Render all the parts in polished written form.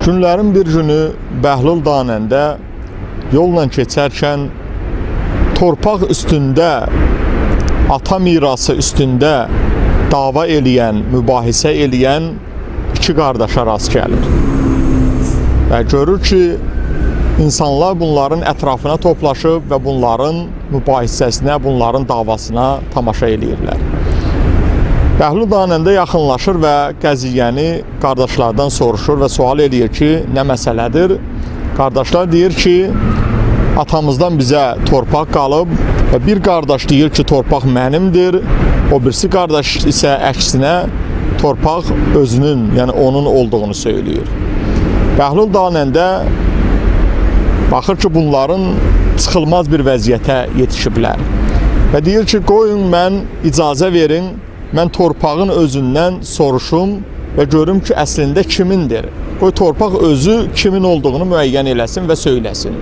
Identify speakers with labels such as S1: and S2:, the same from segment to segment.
S1: Günlərin bir günü Bəhlul Danəndə yolla keçərkən torpaq üstündə, ata mirası üstündə dava eləyən, mübahisə eləyən iki qardaşa rast gəlir. Və görür ki, insanlar bunların ətrafına toplaşıb və bunların mübahisəsinə, bunların davasına tamaşa eləyirlər. Bəhlul Danəndə yaxınlaşır və qəziyyəni qardaşlardan soruşur və sual eləyir ki, nə məsələdir? Qardaşlar deyir ki, atamızdan bizə torpaq qalıb və bir qardaş deyir ki, torpaq mənimdir, o birisi qardaş isə əksinə torpaq özünün, yəni onun olduğunu söylüyor. Bəhlul Danəndə baxır ki, bunların çıxılmaz bir vəziyyətə yetişiblər və deyir ki, qoyun mən icazə verin, mən torpağın özündən soruşum və görüm ki, əslində kimindir. Qoy torpaq özü kimin olduğunu müəyyən eləsin və söyləsin.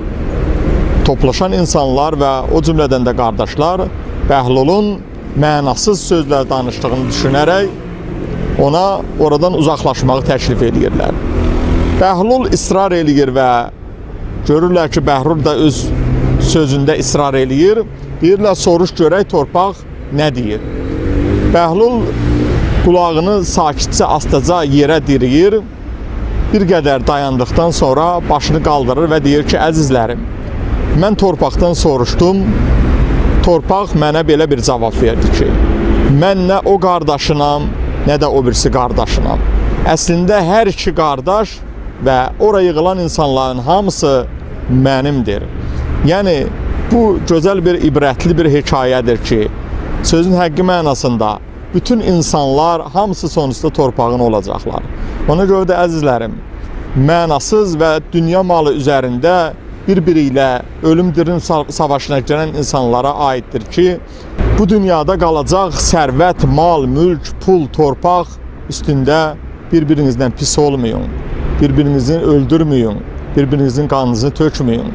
S1: Toplaşan insanlar və o cümlədən də qardaşlar Bəhlulun mənasız sözlər danışdığını düşünərək ona oradan uzaqlaşmağı təklif edirlər. Bəhlul israr eləyir və görürlər ki, Bəhlul da öz sözündə israr eləyir. Deyirlər, soruş görək torpaq nə deyir? Bəhlul qulağını sakitcə, astaca yerə diriyir. Bir qədər dayandıqdan sonra başını qaldırır və deyir ki, əzizlərim, mən torpaqdan soruşdum. Torpaq mənə belə bir cavab verdi ki, mən nə o qardaşınam, nə də o birisi qardaşınam. Əslində hər iki qardaş və ora yığılan insanların hamısı mənimdir. Yəni, bu gözəl bir ibrətli bir hekayədir ki, sözün həqqi mənasında bütün insanlar hamısı sonuçda torpağın olacaqlar. Ona görə də əzizlərim, mənasız və dünya malı üzərində bir-biri ilə ölüm-dirim savaşına girən insanlara aiddir ki, bu dünyada qalacaq sərvət, mal, mülk, pul, torpaq üstündə bir-birinizdən pis olmayın, bir-birinizi öldürməyin, bir-birinizin qanınızı tökməyin.